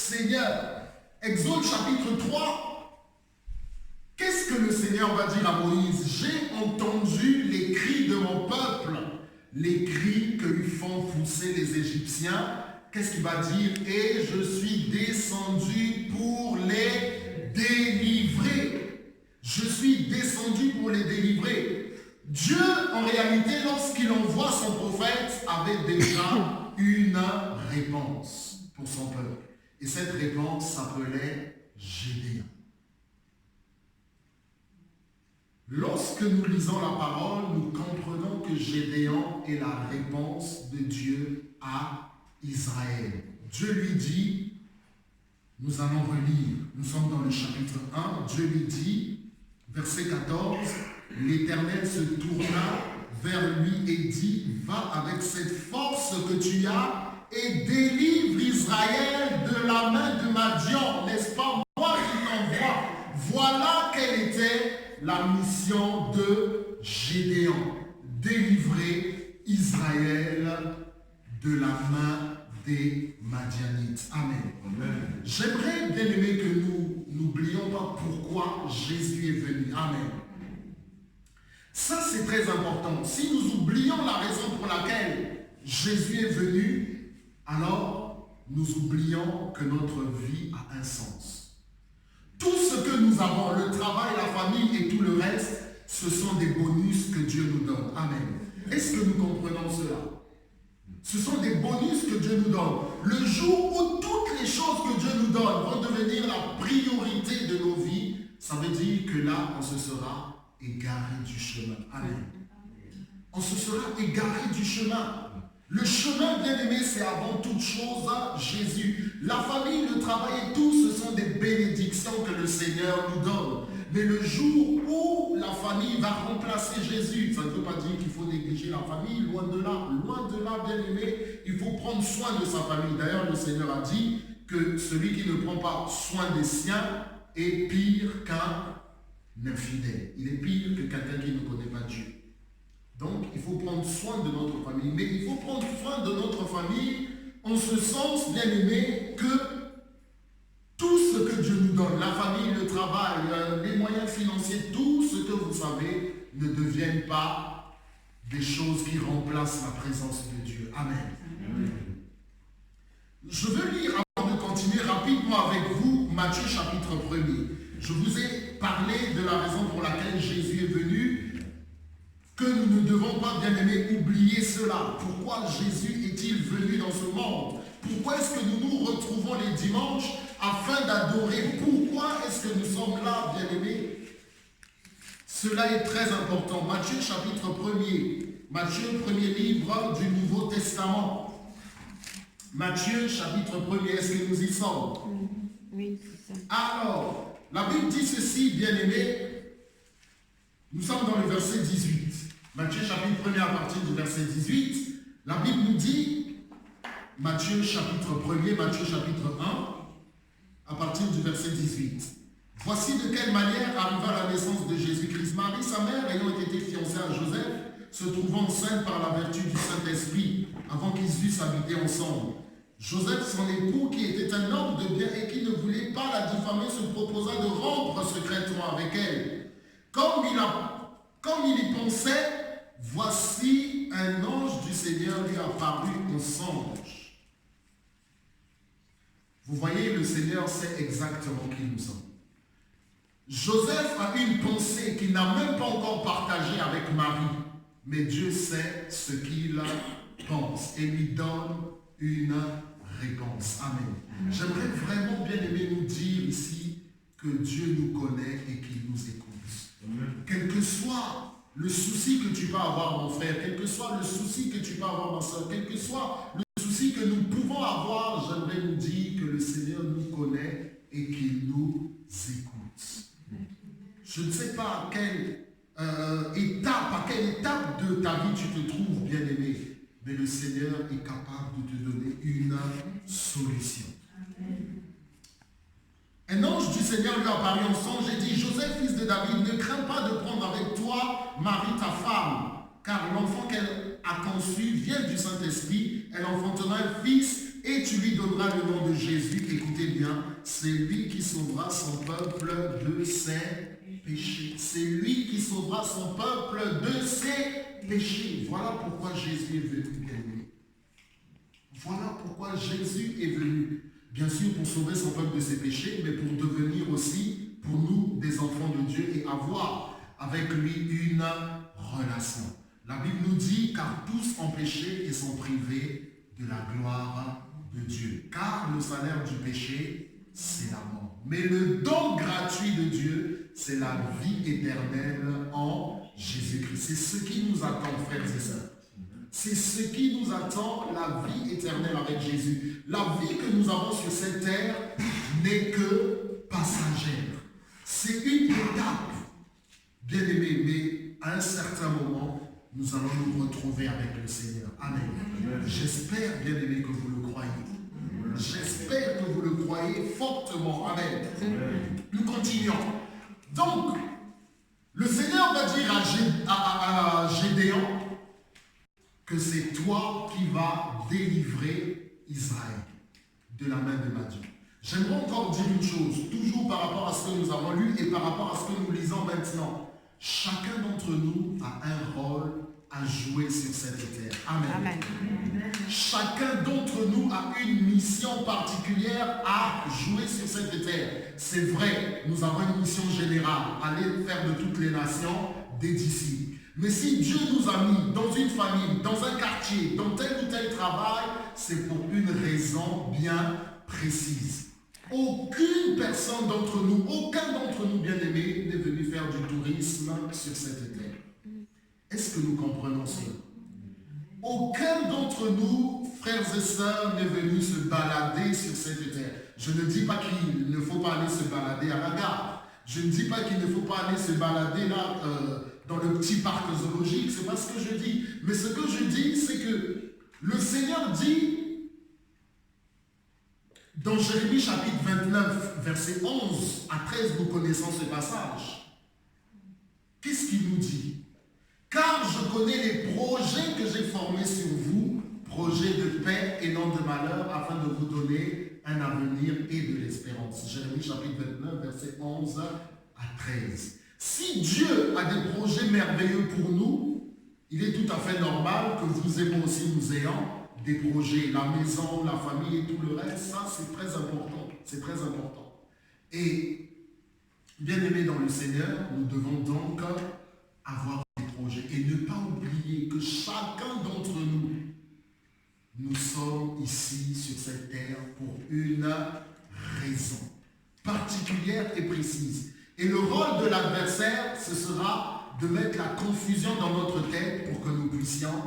Seigneur. Exode chapitre 3. Qu'est-ce que le Seigneur va dire à Moïse? J'ai entendu les cris de mon peuple, les cris que lui font pousser les Égyptiens. Qu'est-ce qu'il va dire? Et je suis descendu pour les délivrer. Je suis descendu pour les délivrer. Dieu, en réalité, lorsqu'il envoie son prophète, avait déjà une réponse pour son peuple. Et cette réponse s'appelait Gédéon. Lorsque nous lisons la parole, nous comprenons que Gédéon est la réponse de Dieu à Israël. Dieu lui dit, nous allons relire, nous sommes dans le chapitre 1, Dieu lui dit, verset 14, l'Éternel se tourna vers lui et dit, va avec cette force que tu as et délivre Israël de la main de Madian, n'est-ce pas moi qui t'envoie? Voilà quelle était la mission de Gédéon, délivrer Israël de la main des Madianites. Amen. Amen. J'aimerais bien aimer que nous n'oublions pas pourquoi Jésus est venu. Amen. Ça, c'est très important. Si nous oublions la raison pour laquelle Jésus est venu, alors nous oublions que notre vie a un sens. Tout ce que nous avons, le travail, la famille et tout le reste, ce sont des bonus que Dieu nous donne. Amen. Est-ce que nous comprenons cela? Ce sont des bonus que Dieu nous donne. Le jour où toutes les choses que Dieu nous donne vont devenir la priorité de nos vies, ça veut dire que là, on se sera égaré du chemin. Amen. On se sera égaré du chemin. Le chemin, bien aimé, c'est avant toute chose Jésus. La famille, le travail et tout, ce sont des bénédictions que le Seigneur nous donne. Mais le jour où la famille va remplacer Jésus, ça ne veut pas dire qu'il faut négliger la famille, loin de là, bien aimé, il faut prendre soin de sa famille. D'ailleurs, le Seigneur a dit que celui qui ne prend pas soin des siens est pire qu'un infidèle. Il est pire que quelqu'un qui ne connaît pas Dieu. Donc, il faut prendre soin de notre famille. Mais il faut prendre soin de notre famille en ce sens, bien aimé, que tout ce que Dieu nous donne, la famille, le travail, les moyens financiers, tout ce que vous savez, ne deviennent pas des choses qui remplacent la présence de Dieu. Amen. Amen. Je veux lire, avant de continuer rapidement avec vous, Matthieu chapitre 1er. Je vous ai parlé de la raison pour laquelle Jésus est venu, que nous ne devons pas, bien aimé, oublier cela. Pourquoi Jésus est-il venu dans ce monde? Pourquoi est-ce que nous nous retrouvons les dimanches afin d'adorer? Pourquoi est-ce que nous sommes là, bien aimés? Cela est très important. Matthieu chapitre 1er. Matthieu, premier livre du Nouveau Testament. Matthieu chapitre 1er. Est-ce que nous y sommes? Oui, c'est ça. Alors, la Bible dit ceci, bien aimés. Nous sommes dans le verset 18. Matthieu chapitre 1er à partir du verset 18. La Bible nous dit, Matthieu chapitre 1er, Matthieu chapitre 1, à partir du verset 18. Voici de quelle manière arriva la naissance de Jésus-Christ. Marie, sa mère, ayant été fiancée à Joseph, se trouvant enceinte par la vertu du Saint-Esprit, avant qu'ils eussent habité ensemble. Joseph, son époux, qui était un homme de bien et qui ne voulait pas la diffamer, se proposa de rompre secrètement avec elle. Comme il y pensait, voici un ange du Seigneur lui apparut en songe. Vous voyez, le Seigneur sait exactement qui nous sommes. Joseph a une pensée qu'il n'a même pas encore partagée avec Marie, mais Dieu sait ce qu'il pense et lui donne une réponse. Amen. J'aimerais vraiment bien aimer nous dire ici que Dieu nous connaît et qu'il nous écoute. Quel que soit le souci que tu peux avoir, mon frère, quel que soit le souci que tu peux avoir, ma soeur, quel que soit le souci que nous pouvons avoir, j'aimerais nous dire que le Seigneur nous connaît et qu'il nous écoute. Je ne sais pas à quelle étape de ta vie tu te trouves, bien-aimé, mais le Seigneur est capable de te donner une solution. Un ange du Seigneur lui apparut en songe et dit, Joseph, fils de David, ne crains pas de prendre avec toi Marie, ta femme, car l'enfant qu'elle a conçu vient du Saint-Esprit. Elle enfantera un fils et tu lui donneras le nom de Jésus. Écoutez bien, c'est lui qui sauvera son peuple de ses péchés. C'est lui qui sauvera son peuple de ses péchés. Voilà pourquoi Jésus est venu, bien-aimé. Voilà pourquoi Jésus est venu. Bien sûr, pour sauver son peuple de ses péchés, mais pour devenir aussi, pour nous, des enfants de Dieu et avoir avec lui une relation. La Bible nous dit, car tous ont péché et sont privés de la gloire de Dieu. Car le salaire du péché, c'est la mort. Mais le don gratuit de Dieu, c'est la vie éternelle en Jésus-Christ. C'est ce qui nous attend, frères et sœurs. C'est ce qui nous attend, la vie éternelle avec Jésus. La vie que nous avons sur cette terre n'est que passagère. C'est une étape, bien aimé, mais à un certain moment, nous allons nous retrouver avec le Seigneur. Amen. J'espère, bien aimé, que vous le croyez. J'espère que vous le croyez fortement. Amen. Nous continuons. Donc, le Seigneur va dire à Gédéon que c'est toi qui vas délivrer Israël de la main de Madian. J'aimerais encore dire une chose, toujours par rapport à ce que nous avons lu et par rapport à ce que nous lisons maintenant. Chacun d'entre nous a un rôle à jouer sur cette terre. Amen. Amen. Chacun d'entre nous a une mission particulière à jouer sur cette terre. C'est vrai, nous avons une mission générale, aller faire de toutes les nations des disciples. Mais si Dieu nous a mis dans une famille, dans un quartier, dans tel ou tel travail, c'est pour une raison bien précise. Aucune personne d'entre nous, aucun d'entre nous bien-aimés n'est venu faire du tourisme sur cette terre. Est-ce que nous comprenons cela? Aucun d'entre nous, frères et sœurs, n'est venu se balader sur cette terre. Je ne dis pas qu'il ne faut pas aller se balader à la gare. Je ne dis pas qu'il ne faut pas aller se balader là, dans le petit parc zoologique. Ce n'est pas ce que je dis. Mais ce que je dis, c'est que le Seigneur dit, dans Jérémie chapitre 29, versets 11 à 13, nous connaissons ce passage. Qu'est-ce qu'il nous dit? Car je connais les projets que j'ai formés sur vous, projets de paix et non de malheur, afin de vous donner un avenir et de l'espérance. Jérémie chapitre 29, versets 11 à 13. Si Dieu a des projets merveilleux pour nous, il est tout à fait normal que vous et moi aussi nous ayons des projets, la maison, la famille et tout le reste. Ça, c'est très important. C'est très important. Et bien aimés dans le Seigneur, nous devons donc avoir des projets et ne pas oublier que chacun d'entre nous, nous sommes ici sur cette terre pour une raison particulière et précise. Et le rôle de l'adversaire, ce sera de mettre la confusion dans notre tête pour que nous puissions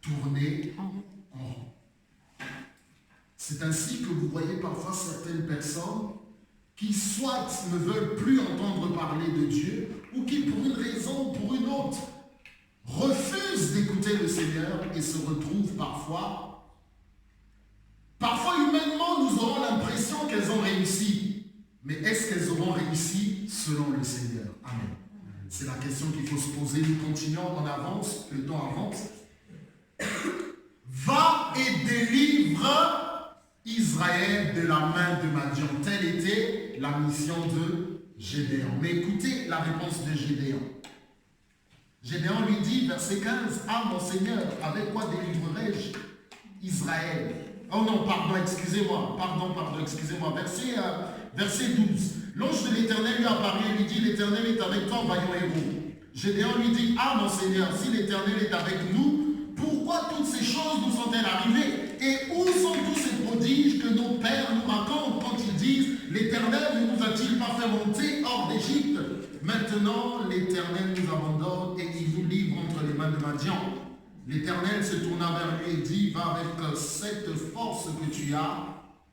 tourner en rond. C'est ainsi que vous voyez parfois certaines personnes qui soit ne veulent plus entendre parler de Dieu ou qui, pour une raison ou pour une autre, refusent d'écouter le Seigneur et se retrouvent parfois humainement, nous aurons l'impression qu'elles ont réussi. Mais est-ce qu'elles auront réussi selon le Seigneur? Amen. C'est la question qu'il faut se poser. Nous continuons, on avance, le temps avance. Va et délivre Israël de la main de Madian. Telle était la mission de Gédéon. Mais écoutez la réponse de Gédéon. Gédéon lui dit, verset 15, « Ah mon Seigneur, avec quoi délivrerai-je Israël ?» Oh non, pardon, excusez-moi. Verset 12. L'ange de l'Éternel lui apparut et lui dit, l'Éternel est avec toi, vaillant héros. Gédéon lui dit, ah mon Seigneur, si l'Éternel est avec nous, pourquoi toutes ces choses nous sont-elles arrivées? Et où sont tous ces prodiges que nos pères nous racontent quand ils disent, l'Éternel ne nous a-t-il pas fait monter hors d'Égypte? Maintenant, l'Éternel nous abandonne et il nous livre entre les mains de Madian. L'Éternel se tourna vers lui et dit, va avec cette force que tu as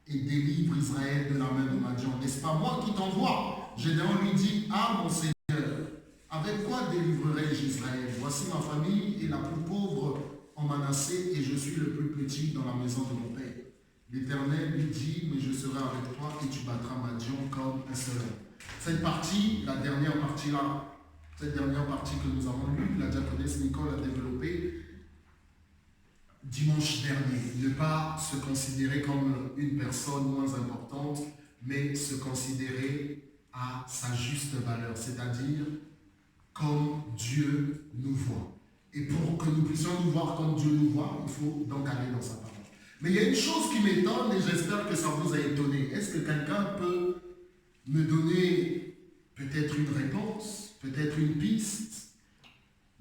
et délivre Israël de la main de Madian. N'est-ce pas moi qui t'envoie? Gédéon lui dit, ah mon Seigneur, avec quoi délivrerai-je Israël? Voici ma famille est la plus pauvre en Manassé et je suis le plus petit dans la maison de mon père. L'Éternel lui dit, mais je serai avec toi et tu battras Madian comme un seul homme. Cette partie, la dernière partie là, cette dernière partie que nous avons lue, la diaconesse Nicole a développée, dimanche dernier. Ne pas se considérer comme une personne moins importante, mais se considérer à sa juste valeur, c'est-à-dire comme Dieu nous voit. Et pour que nous puissions nous voir comme Dieu nous voit, il faut donc aller dans sa parole. Mais il y a une chose qui m'étonne et j'espère que ça vous a étonné. Est-ce que quelqu'un peut me donner peut-être une réponse, peut-être une piste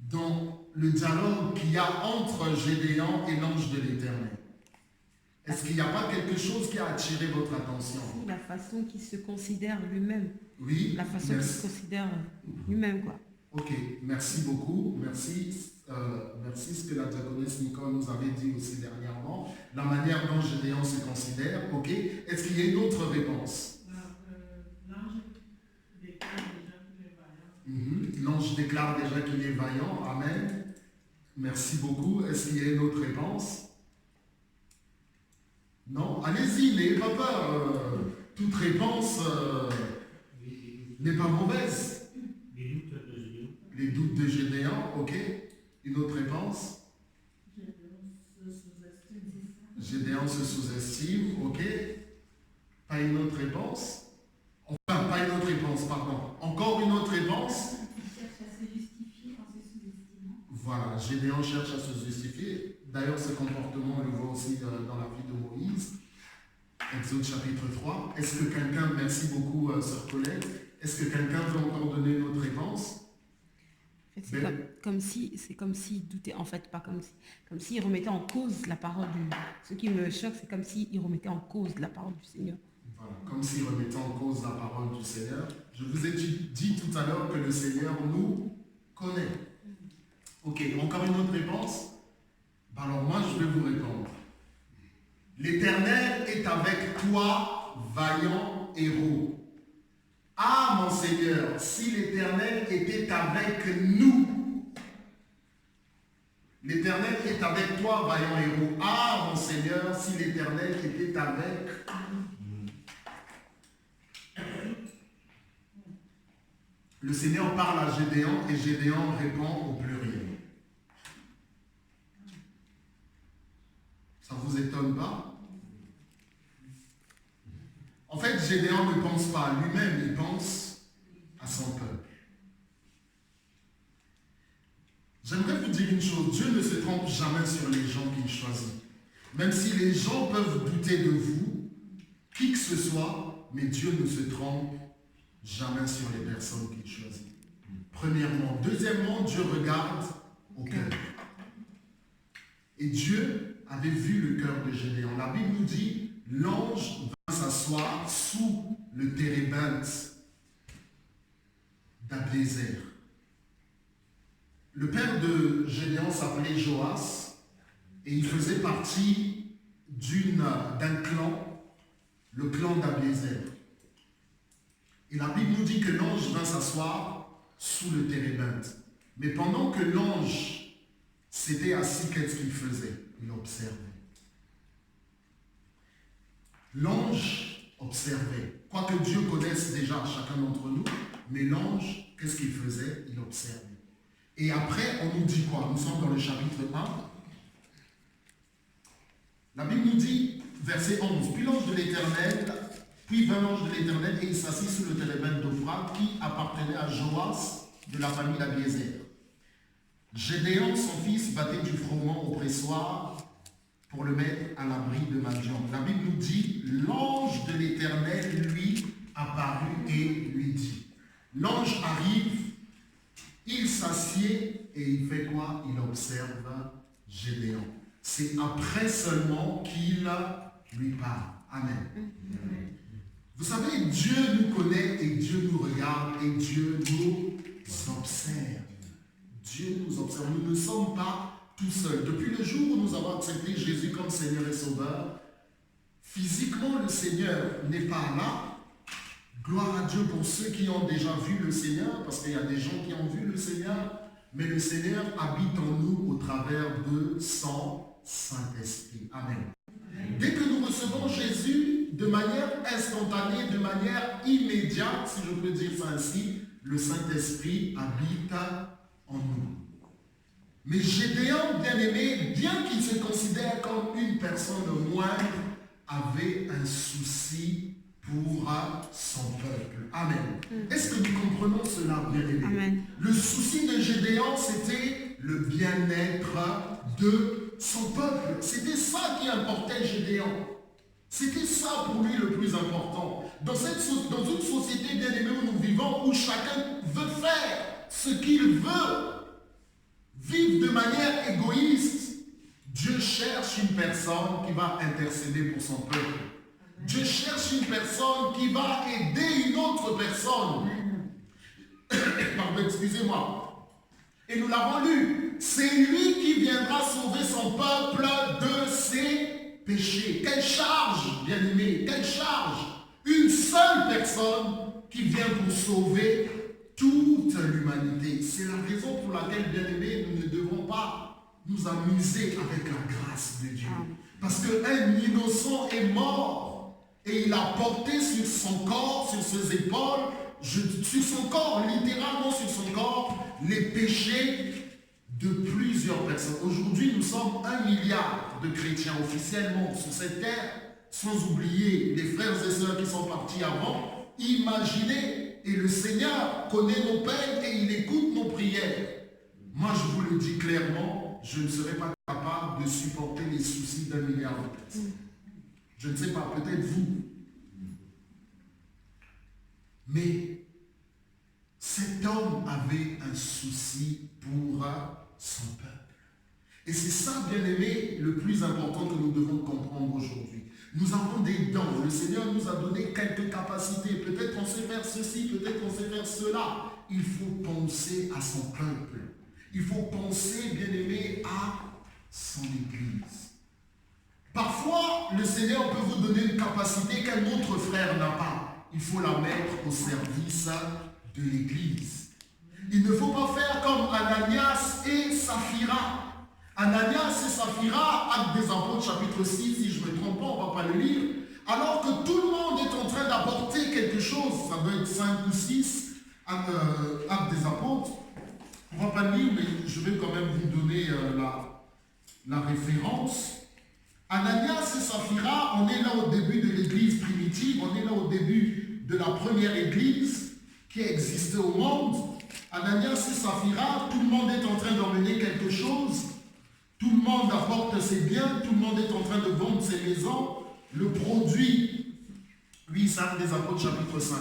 dans le dialogue qu'il y a entre Gédéon et l'ange de l'Éternel? Est-ce qu'il n'y a pas quelque chose qui a attiré votre attention? La façon qu'il se considère lui-même. Oui. La façon qu'il se considère lui-même, quoi. Ok, merci beaucoup. Merci. Merci ce que la diaconesse Nicole nous avait dit aussi dernièrement. La manière dont Gédéon se considère. Ok. Est-ce qu'il y a une autre réponse? L'ange déclare déjà qu'il est vaillant. L'ange déclare déjà qu'il est vaillant. Amen. Merci beaucoup. Est-ce qu'il y a une autre réponse? Non? Allez-y, n'ayez pas peur. Toute réponse n'est pas mauvaise. Les doutes de Gédéon, ok. Une autre réponse? Gédéon se sous-estime, ok. Pas une autre réponse? Enfin, pas une autre réponse, pardon. Encore une autre réponse? Il cherche à se justifier en se sous-estimant. Voilà, Gédéon cherche à se justifier. D'ailleurs, ce comportement, on le voit aussi dans la vie de Moïse. Exode chapitre 3. Est-ce que quelqu'un, merci beaucoup, sœur Colette, est-ce que quelqu'un veut encore donner une autre réponse? C'est comme s'il doutait, en fait, pas comme s'il remettait en cause la parole du... Ce qui me choque, c'est comme s'il remettait en cause la parole du Seigneur. Voilà, comme s'il remettait en cause la parole du Seigneur. Je vous ai dit tout à l'heure que le Seigneur nous connaît. Ok, encore une autre réponse? Alors moi, je vais vous répondre. L'Éternel est avec toi, vaillant héros. Ah, mon Seigneur, si l'Éternel était avec nous. L'Éternel est avec toi, vaillant héros. Ah, mon Seigneur, si l'Éternel était avec nous. Le Seigneur parle à Gédéon et Gédéon répond au pluriel. Ça ne vous étonne pas? En fait, Gédéon ne pense pas à lui-même, il pense à son peuple. J'aimerais vous dire une chose, Dieu ne se trompe jamais sur les gens qu'il choisit. Même si les gens peuvent douter de vous, qui que ce soit, mais Dieu ne se trompe jamais sur les personnes qu'il choisit. Premièrement. Deuxièmement, Dieu regarde au cœur. Et Dieu avait vu le cœur de Gédéon. La Bible nous dit, l'ange vint s'asseoir sous le térébinthe d'Abiezer. Le père de Gédéon s'appelait Joas et il faisait partie d'un clan, le clan d'Abiezer. Et la Bible nous dit que l'ange vint s'asseoir sous le térébinthe. Mais pendant que l'ange s'était assis, qu'est-ce qu'il faisait? Il observait. L'ange observait. Quoique Dieu connaisse déjà chacun d'entre nous, mais l'ange, qu'est-ce qu'il faisait? Il observait. Et après, on nous dit quoi? Nous sommes dans le chapitre 1. La Bible nous dit, verset 11, puis l'ange de l'Éternel, puis vint l'ange de l'Éternel et il s'assit sous le térébinthe d'Ophra qui appartenait à Joas de la famille d'Abiezer. Gédéon, son fils, battait du froment au pressoir pour le mettre à l'abri de Madian. La Bible nous dit, l'ange de l'Éternel lui apparut et lui dit. L'ange arrive, il s'assied et il fait quoi? Il observe Gédéon. C'est après seulement qu'il lui parle. Amen. Vous savez, Dieu nous connaît et Dieu nous regarde et Dieu nous observe. Dieu nous observe. Nous ne sommes pas tout seuls. Depuis le jour où nous avons accepté Jésus comme Seigneur et Sauveur, physiquement le Seigneur n'est pas là. Gloire à Dieu pour ceux qui ont déjà vu le Seigneur, parce qu'il y a des gens qui ont vu le Seigneur, mais le Seigneur habite en nous au travers de son Saint-Esprit. Amen. Dès que nous recevons Jésus, de manière instantanée, de manière immédiate, si je peux dire ça ainsi, le Saint-Esprit habite en nous. Mais Gédéon, bien aimé, bien qu'il se considère comme une personne moindre, avait un souci pour son peuple. Amen. Est-ce que nous comprenons cela, bien aimé? Amen. Le souci de Gédéon, c'était le bien-être de son peuple. C'était ça qui importait Gédéon. C'était ça pour lui le plus important. Dans une société, bien aimée, où nous vivons, où chacun veut faire ce qu'il veut, vivre de manière égoïste, Dieu cherche une personne qui va intercéder pour son peuple. Dieu cherche une personne qui va aider une autre personne. Pardon, excusez-moi. Et nous l'avons lu. C'est lui qui viendra sauver son peuple de ses péchés. Quelle charge, bien-aimé, quelle charge. Une seule personne qui vient pour sauver toute l'humanité. C'est la raison pour laquelle, bien-aimé, nous ne devons pas nous amuser avec la grâce de Dieu. Parce qu'un innocent est mort. Et il a porté sur son corps, sur ses épaules, sur son corps, littéralement sur son corps, les péchés de plusieurs personnes. Aujourd'hui, nous sommes 1 milliard de chrétiens officiellement sur cette terre, sans oublier les frères et sœurs qui sont partis avant. Imaginez, et le Seigneur connaît nos peines et il écoute nos prières. Moi, je vous le dis clairement, je ne serai pas capable de supporter les soucis d'1 milliard de personnes. Je ne sais pas, peut-être vous. Mais cet homme avait un souci pour son peuple. Et c'est ça, bien aimé, le plus important que nous devons comprendre aujourd'hui. Nous avons des dons. Le Seigneur nous a donné quelques capacités. Peut-être on sait faire ceci, peut-être on sait faire cela. Il faut penser à son peuple. Il faut penser, bien aimé, à son Église. Parfois, le Seigneur peut vous donner une capacité qu'un autre frère n'a pas. Il faut la mettre au service de l'Église. Il ne faut pas faire comme Ananias et Saphira. Ananias et Saphira, Actes des Apôtres, chapitre 6, si je ne me trompe pas, on ne va pas le lire. Alors que tout le monde est en train d'apporter quelque chose, ça doit être 5 ou 6, Actes des Apôtres. On ne va pas le lire, mais je vais quand même vous donner la référence. Ananias et Saphira, on est là au début de l'église primitive, on est là au début de la première église qui existait au monde. Ananias et Saphira, tout le monde est en train d'emmener quelque chose, tout le monde apporte ses biens, tout le monde est en train de vendre ses maisons. Le produit, oui, c'est Actes des Apôtres chapitre 5.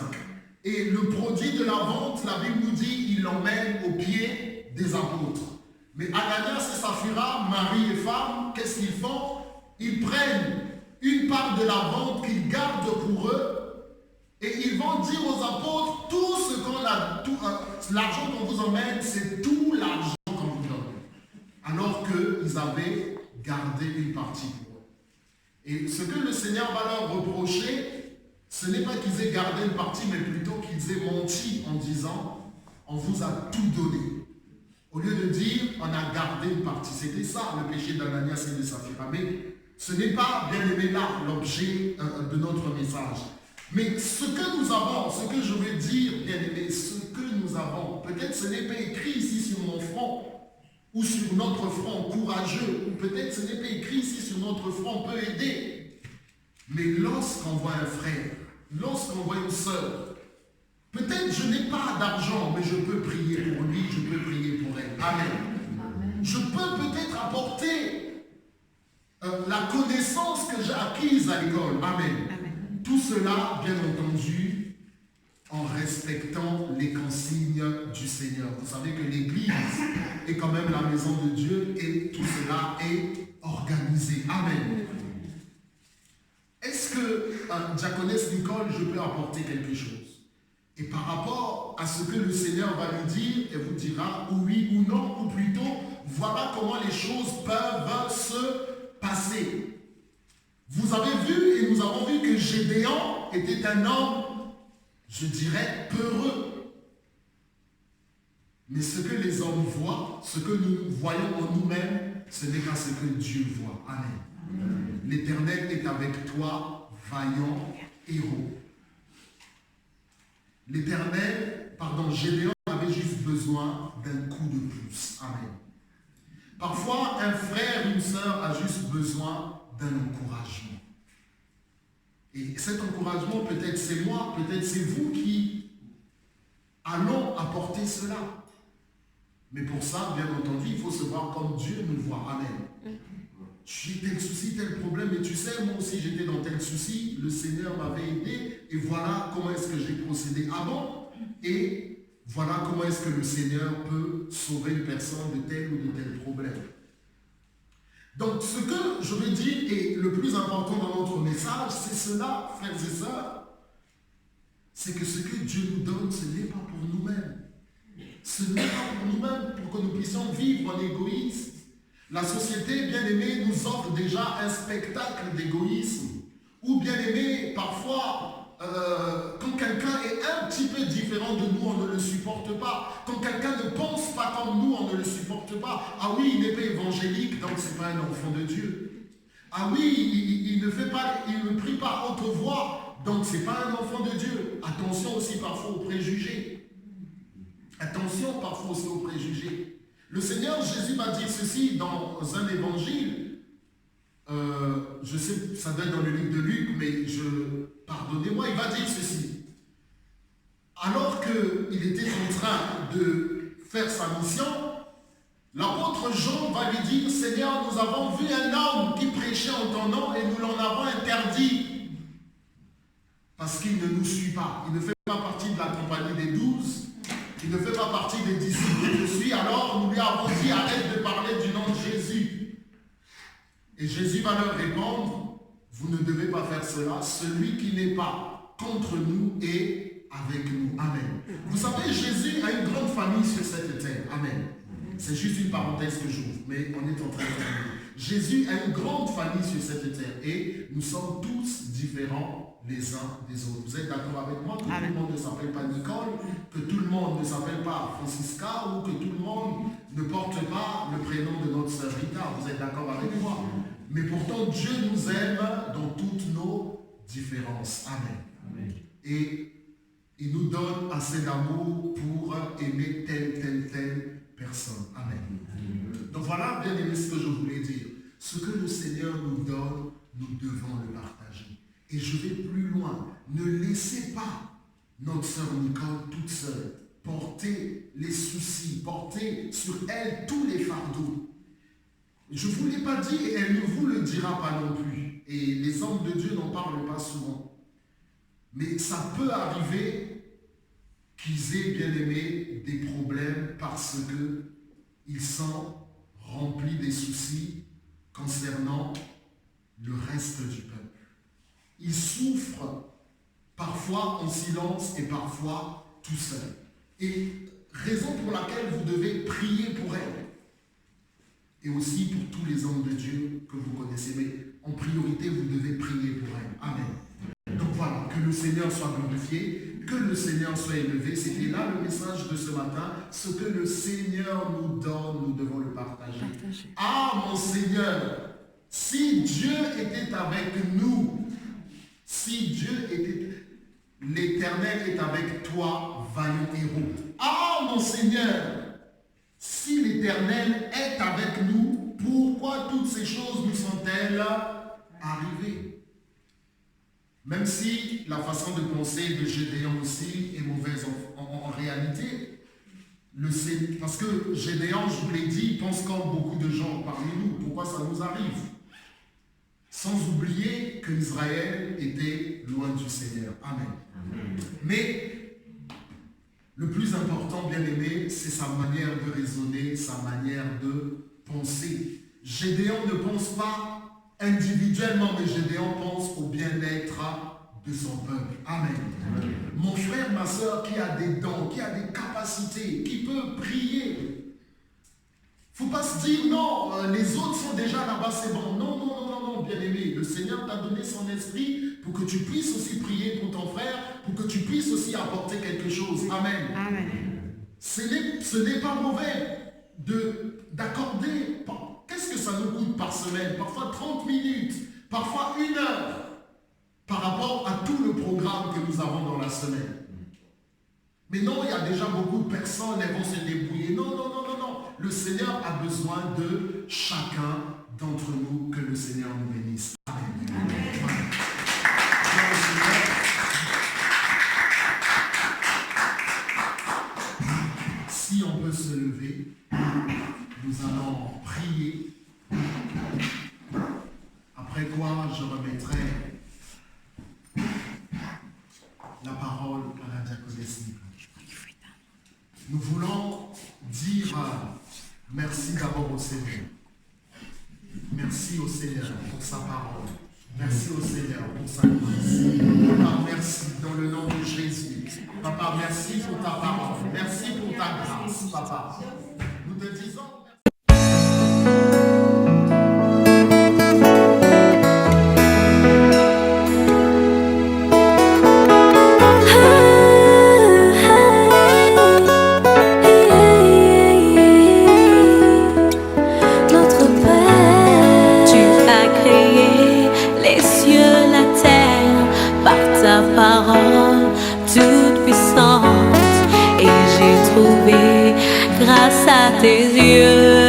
Et le produit de la vente, la Bible nous dit, il l'emmène aux pieds des apôtres. Mais Ananias et Saphira, mari et femme, qu'est-ce qu'ils font? Ils prennent une part de la vente qu'ils gardent pour eux et ils vont dire aux apôtres, tout ce qu'on a, l'argent qu'on vous emmène, c'est tout l'argent qu'on vous donne. Alors qu'ils avaient gardé une partie pour eux. Et ce que le Seigneur va leur reprocher, ce n'est pas qu'ils aient gardé une partie, mais plutôt qu'ils aient menti en disant, on vous a tout donné. Au lieu de dire, on a gardé une partie. C'était ça le péché d'Ananias et de Saphira. Mais ce n'est pas, bien aimé, là l'objet de notre message. Mais ce que nous avons, ce que je veux dire, bien aimé, ce que nous avons, peut-être ce n'est pas écrit ici sur mon front, ou sur notre front courageux, ou peut-être ce n'est pas écrit ici sur notre front peut aider. Mais lorsqu'on voit un frère, lorsqu'on voit une sœur, peut-être je n'ai pas d'argent, mais je peux prier pour lui, je peux prier pour elle. Amen. Je peux peut-être apporter la connaissance que j'ai acquise à l'école. Amen. Amen. Tout cela, bien entendu, en respectant les consignes du Seigneur. Vous savez que l'Église est quand même la maison de Dieu et tout cela est organisé. Amen. Est-ce que, diaconesse Nicole, je peux apporter quelque chose? Et par rapport à ce que le Seigneur va lui dire, elle vous dira oui ou non, ou plutôt, voilà comment les choses peuvent se passer. Vous avez vu et nous avons vu que Gédéon était un homme, je dirais, peureux. Mais ce que les hommes voient, ce que nous voyons en nous-mêmes, ce n'est pas ce que Dieu voit. Amen. L'Éternel est avec toi, vaillant héros. Gédéon avait juste besoin d'un coup de pouce. Amen. Parfois, un frère, une sœur a juste besoin d'un encouragement. Et cet encouragement, peut-être c'est moi, peut-être c'est vous qui allons apporter cela. Mais pour ça, bien entendu, il faut se voir comme Dieu nous voit. Amen. J'ai tel souci, tel problème, et tu sais, moi aussi j'étais dans tel souci, le Seigneur m'avait aidé, et voilà comment est-ce que j'ai procédé avant, et voilà comment est-ce que le Seigneur peut sauver une personne de tel ou de tel problème. Donc ce que je veux dire, et le plus important dans notre message, c'est cela, frères et sœurs, c'est que ce que Dieu nous donne, ce n'est pas pour nous-mêmes. Ce n'est pas pour nous-mêmes, pour que nous puissions vivre en égoïsme. La société, bien aimée, nous offre déjà un spectacle d'égoïsme. Ou bien aimé, parfois, quand quelqu'un est un petit peu différent de nous, on ne le supporte pas. Quand quelqu'un ne pense pas comme nous, on ne le supporte pas. Ah oui, il n'est pas évangélique, donc ce n'est pas un enfant de Dieu. Ah oui, il ne prie pas à haute voix, donc ce n'est pas un enfant de Dieu. Attention aussi parfois aux préjugés. Attention parfois aussi aux préjugés. Le Seigneur Jésus m'a dit ceci dans un évangile. Je sais, ça doit être dans le livre de Luc, mais pardonnez-moi, il va dire ceci. Alors qu'il était en train de faire sa mission, l'apôtre Jean va lui dire, Seigneur, nous avons vu un homme qui prêchait en ton nom et nous l'en avons interdit. Parce qu'il ne nous suit pas. Il ne fait pas partie de la compagnie des 12. Il ne fait pas partie des disciples que je suis. Alors nous lui avons dit, arrête de parler du nom de Jésus. Et Jésus va leur répondre, vous ne devez pas faire cela. Celui qui n'est pas contre nous est avec nous. Amen. Vous savez, Jésus a une grande famille sur cette terre. Amen. C'est juste une parenthèse que j'ouvre, mais on est en train de terminer. Jésus a une grande famille sur cette terre et nous sommes tous différents les uns des autres. Vous êtes d'accord avec moi que tout le monde ne s'appelle pas Nicole, que tout le monde ne s'appelle pas Francisca ou que tout le monde ne porte pas le prénom de notre sœur Rita. Vous êtes d'accord avec moi? Mais pourtant, Dieu nous aime dans toutes nos différences. Amen. Amen. Et il nous donne assez d'amour pour aimer telle personne. Amen. Donc voilà, bien aimé, ce que je voulais dire. Ce que le Seigneur nous donne, nous devons le partager. Et je vais plus loin. Ne laissez pas notre sœur Nicole toute seule porter les soucis, porter sur elle tous les fardeaux. Je ne vous l'ai pas dit et elle ne vous le dira pas non plus. Et les hommes de Dieu n'en parlent pas souvent. Mais ça peut arriver qu'ils aient, bien aimé, des problèmes parce qu'ils sont remplis des soucis concernant le reste du peuple. Ils souffrent parfois en silence et parfois tout seul. Et raison pour laquelle vous devez prier pour elle. Et aussi pour tous les hommes de Dieu que vous connaissez. Mais en priorité, vous devez prier pour elle. Amen. Donc voilà, que le Seigneur soit glorifié, que le Seigneur soit élevé. C'était là le message de ce matin. Ce que le Seigneur nous donne, nous devons le partager. Ah mon Seigneur, si Dieu était avec nous, si Dieu était, l'Éternel est avec toi, vaillant héros. Ah mon Seigneur, si l'Éternel est avec nous, pourquoi toutes ces choses nous sont-elles arrivées? Même si la façon de penser de Gédéon aussi est mauvaise en réalité, parce que Gédéon, je vous l'ai dit, pense comme beaucoup de gens parmi nous. Pourquoi ça nous arrive? Sans oublier que Israël était loin du Seigneur. Amen. Amen. Mais le plus important, bien aimé, c'est sa manière de raisonner, sa manière de penser. Gédéon ne pense pas individuellement, mais Gédéon pense au bien-être de son peuple. Amen. Amen. Mon frère, ma soeur, qui a des dons, qui a des capacités, qui peut prier. Il ne faut pas se dire, non, les autres sont déjà là-bas, c'est bon. Non, bien aimé. Le Seigneur t'a donné son esprit pour que tu puisses aussi prier pour ton frère, pour que tu puisses aussi apporter quelque chose. Amen. Amen. Ce n'est pas mauvais d'accorder. Qu'est-ce que ça nous coûte par semaine? Parfois 30 minutes, parfois 1 heure, par rapport à tout le programme que nous avons dans la semaine. Mais non, il y a déjà beaucoup de personnes, elles vont se débrouiller. Non. le Seigneur a besoin de chacun d'entre nous. Que le Seigneur nous bénisse. Amen. Amen. Si on peut se lever, nous allons prier. Après quoi, je remettrai la parole à la diaconesse Nicolas. Nous voulons dire merci d'abord au Seigneur. Merci au Seigneur pour sa parole. Merci au Seigneur pour sa grâce. Papa, merci dans le nom de Jésus. Papa, merci pour ta parole. Merci pour ta grâce, Papa. Nous te disons... Parole toute puissante et j'ai trouvé grâce à tes yeux.